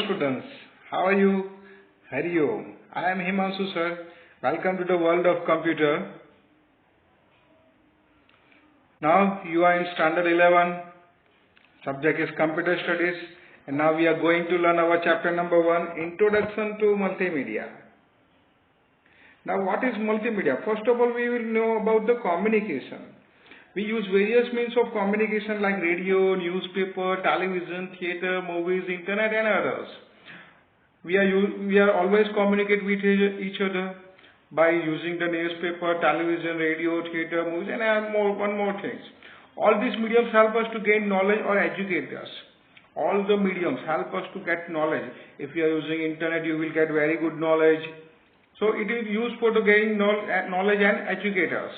students, how are you? Hari Om. I am Himanshu sir. Welcome to the world of computer. Now you are in standard 11. Subject is computer studies, and now we are going to learn our chapter number 1, Introduction to Multimedia. Now what is multimedia? First of all, we will know about the communication. We use various means of communication like radio, newspaper, television, theater, movies, internet and others. We are always communicate with each other by using the newspaper, television, radio, theater, movies and one more things. All these mediums help us to gain knowledge or educate us. All the mediums help us to get knowledge. If you are using internet, you will get very good knowledge. So it is used for to gain knowledge and educate us.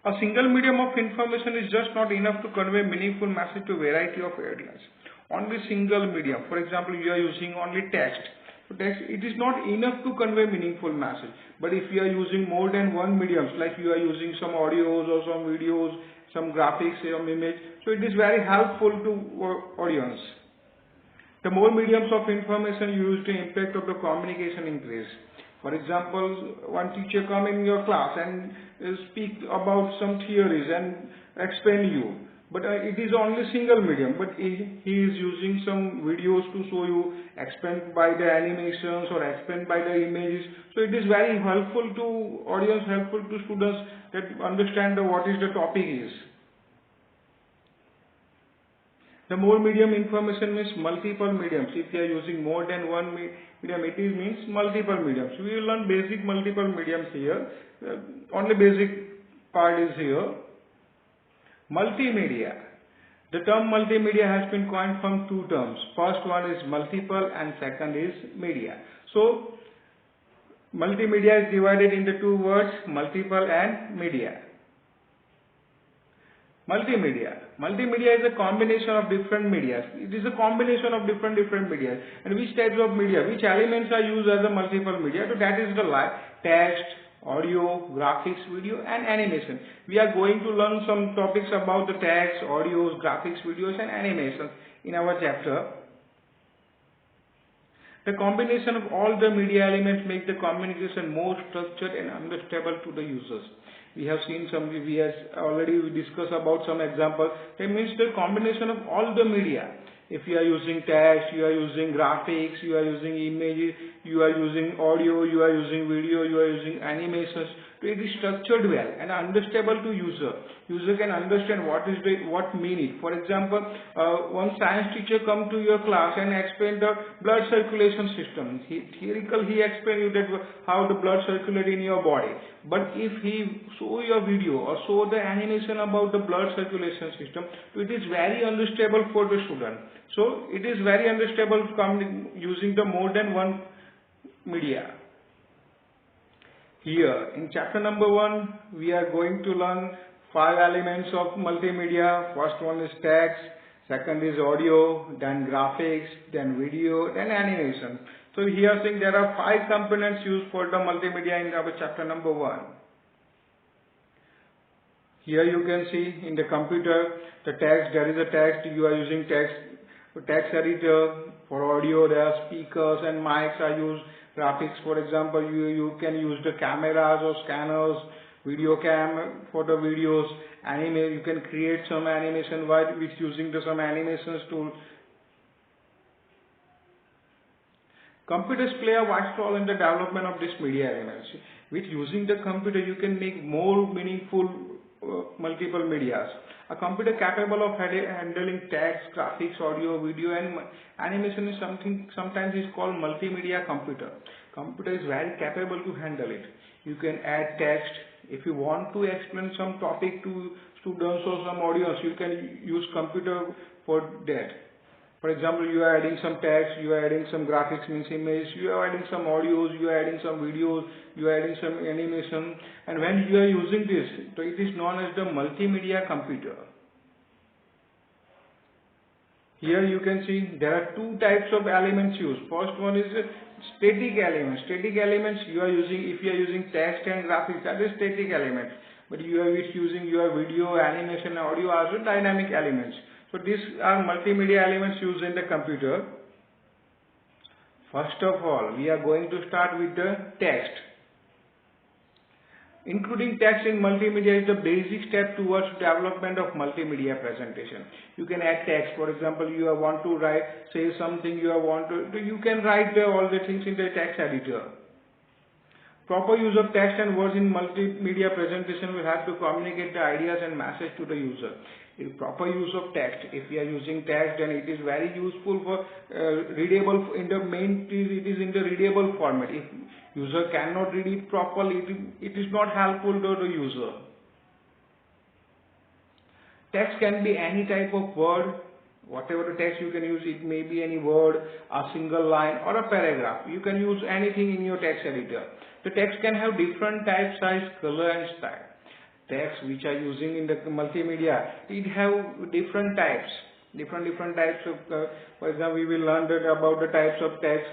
A single medium of information is just not enough to convey meaningful message to a variety of audience. Only single medium. For example, you are using only text. So text, it is not enough to convey meaningful message. But if you are using more than one mediums, like you are using some audios or some videos, some graphics, some image, so it is very helpful to audience. The more mediums of information used, the impact of the communication increase. For example, one teacher come in your class and speak about some theories and explain you. But it is only single medium. But he is using some videos to show you, explained by the animations or explained by the images. So it is very helpful to audience, helpful to students that understand what is the topic is. The more medium information means multiple mediums. If you are using more than one medium, it means multiple mediums. We will learn basic multiple mediums here. Only basic part is here. Multimedia. The term multimedia has been coined from two terms. First one is multiple and second is media. So, multimedia is divided into two words, multiple and media. Multimedia. Multimedia is a combination of different media. It is a combination of different media. And which types of media, which elements are used as a multiple media? So that is the text, audio, graphics, video and animation. We are going to learn some topics about the text, audios, graphics, videos and animation in our chapter. The combination of all the media elements make the communication more structured and understandable to the users. We have seen some, we have already discussed about some examples. That means the combination of all the media. If you are using text, you are using graphics, you are using images, you are using audio, you are using video, you are using animations. So it is structured well and understandable to user. User can understand what mean it. For example, one science teacher come to your class and explain the blood circulation system. Theoretically, he explain you that how the blood circulate in your body. But if he show your video or show the animation about the blood circulation system, so it is very understandable for the student. So it is very understandable using the more than one media. Here in chapter number 1, we are going to learn 5 elements of multimedia. First one is text, second is audio, then graphics, then video, then animation. So here saying there are 5 components used for the multimedia in our chapter number 1. Here you can see in the computer the text, there is a text, you are using text editor. For audio there are speakers and mics are used. Graphics, for example, you can use the cameras or scanners, video cam for the videos. You can create some animation with using some animations tool. Computers play a vital role in the development of this media elements. With using the computer, you can make more meaningful multiple medias. A computer capable of handling text, graphics, audio, video and animation is sometimes is called multimedia computer. Computer is very capable to handle it. You can add text. If you want to explain some topic to students or some audience, you can use computer for that. For example, you are adding some text, you are adding some graphics means image, you are adding some audios, you are adding some videos, you are adding some animation, and when you are using this, so it is known as the multimedia computer. Here you can see there are 2 types of elements used. First one is static elements. Static elements you are using, if you are using text and graphics, that is static elements. But you are using your video, animation, audio as dynamic elements. So these are multimedia elements used in the computer. First of all, we are going to start with the text. Including text in multimedia is the basic step towards development of multimedia presentation. You can add text. For example, you want to write, say something you want to, you can write all the things in the text editor. Proper use of text and words in multimedia presentation will have to communicate the ideas and message to the user. If proper use of text, if we are using text, then it is very useful for readable in the main, it is in the readable format. If user cannot read it properly, it is not helpful to the user. Text can be any type of word. Whatever the text you can use, it may be any word, a single line or a paragraph. You can use anything in your text editor. The text can have different type, size, color and style. Text which are using in the multimedia, it have different types. Different types of, for example, we will learn that about the types of text.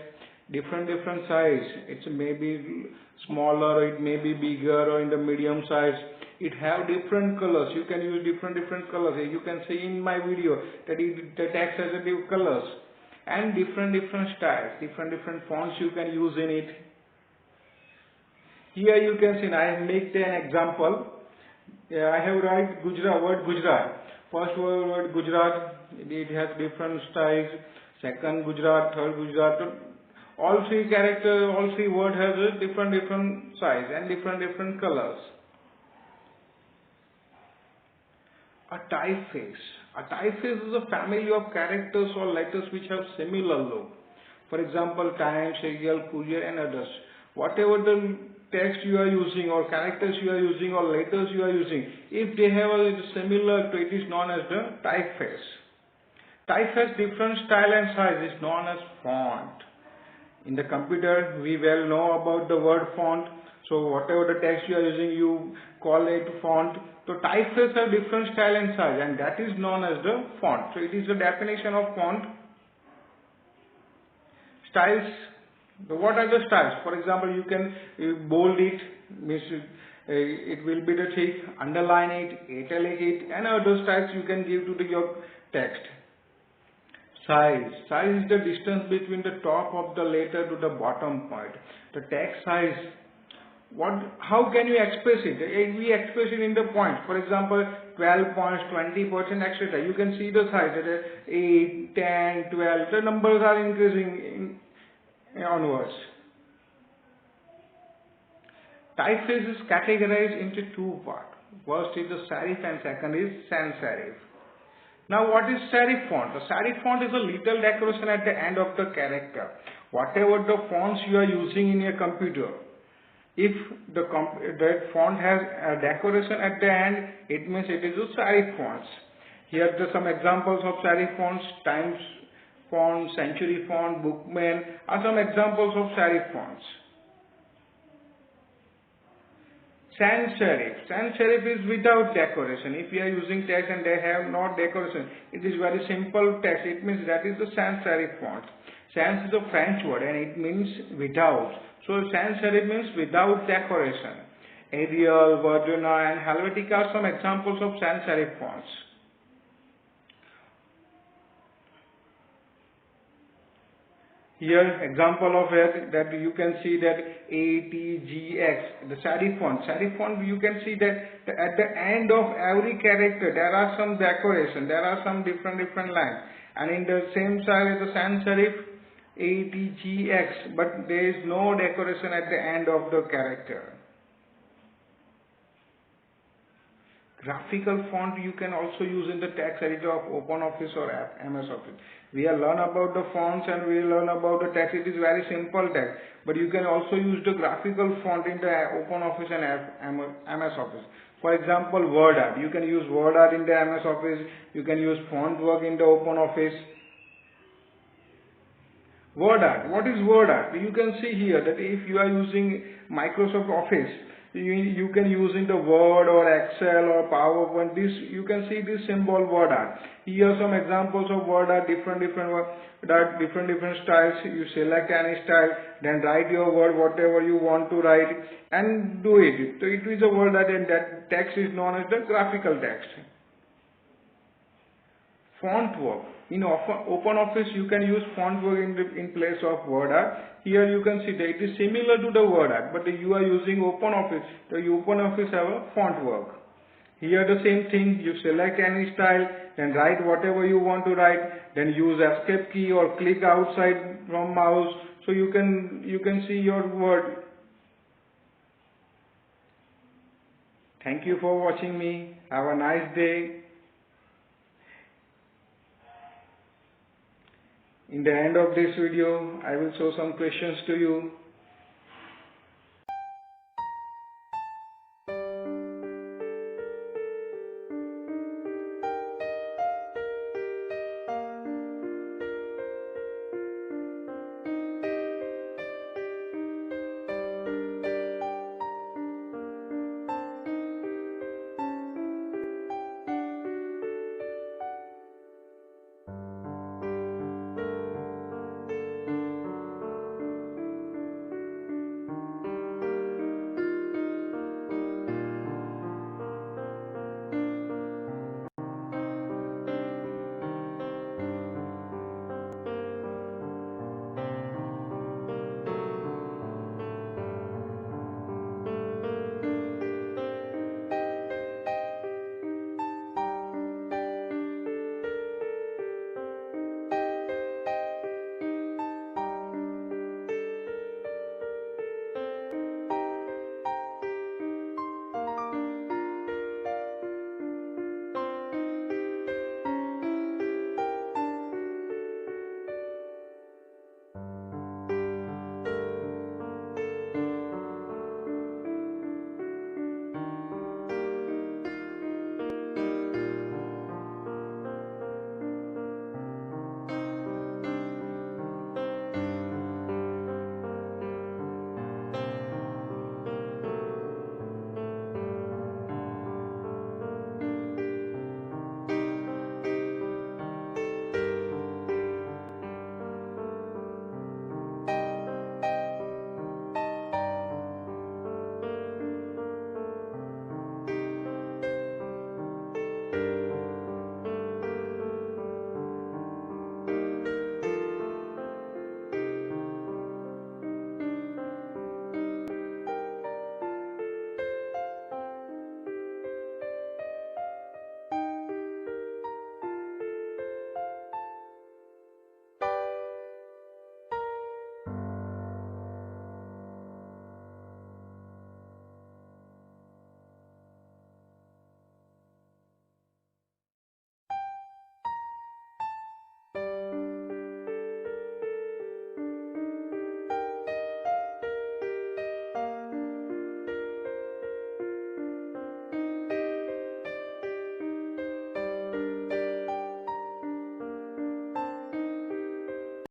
Different size. It may be smaller, or it may be bigger, or in the medium size. It have different colors. You can use different colors. You can see in my video that the text has a different colors and different styles, different fonts you can use in it. Here you can see, I have made an example. I have write word Gujarat. First word Gujarat, it has different styles. Second Gujarat, third Gujarat. All three characters, all three words have a different size and different colors. A typeface. A typeface is a family of characters or letters which have similar look. For example, Times, Serial, Courier and others. Whatever the text you are using or characters you are using or letters you are using, if they have a similar, it is known as the typeface. Typeface different style and size is known as font. In the computer, we well know about the word font. So whatever the text you are using, you call it font. So typeface have different style and size, and that is known as the font. So it is the definition of font. Styles. So what are the styles? For example, you can bold it, means it will be the thick, underline it, italic it, and other styles you can give to your text. Size. Size is the distance between the top of the letter to the bottom point. The text size. How can you express it? We express it in the points. For example, 12 points, 20%, etc. You can see the size. 8, 10, 12. The numbers are increasing onwards. Typeface is categorized into two parts. First is the serif and second is sans serif. Now what is serif font? The serif font is a little decoration at the end of the character. Whatever the fonts you are using in your computer, if that font has a decoration at the end, it means it is a serif fonts. Here are some examples of serif fonts. Times font, Century font, Bookman are some examples of serif fonts. Sans serif. Sans serif is without decoration. If you are using text and they have not decoration, it is very simple text. It means that is the sans serif font. Sans is a French word and it means without. So sans serif means without decoration. Arial, Verdana and Helvetica are some examples of sans serif fonts. Here example of it, that you can see that ATGX, the serif font. Serif font, you can see that at the end of every character there are some decoration, there are some different lines, and in the same style as the sans serif ATGX, but there is no decoration at the end of the character. Graphical font you can also use in the text editor of OpenOffice or MS Office. We will learn about the fonts and we will learn about the text. It is very simple text, but you can also use the graphical font in the OpenOffice and MS Office. For example, word art. You can use word art in the MS Office. You can use Fontwork in the OpenOffice. Word art. What is word art? You can see here that if you are using Microsoft Office, you can use in the Word or Excel or PowerPoint. This you can see this symbol word art. Here are some examples of word art, different styles. You select any style, then write your word whatever you want to write and do it. So it is a word art, and that text is known as the graphical text. Font work. In OpenOffice, you can use font work in place of WordArt. Here you can see that it is similar to the WordArt, but you are using OpenOffice. So OpenOffice have a font work. Here the same thing, you select any style, then write whatever you want to write, then use escape key or click outside from mouse, so you can see your word. Thank you for watching me. Have a nice day. In the end of this video, I will show some questions to you.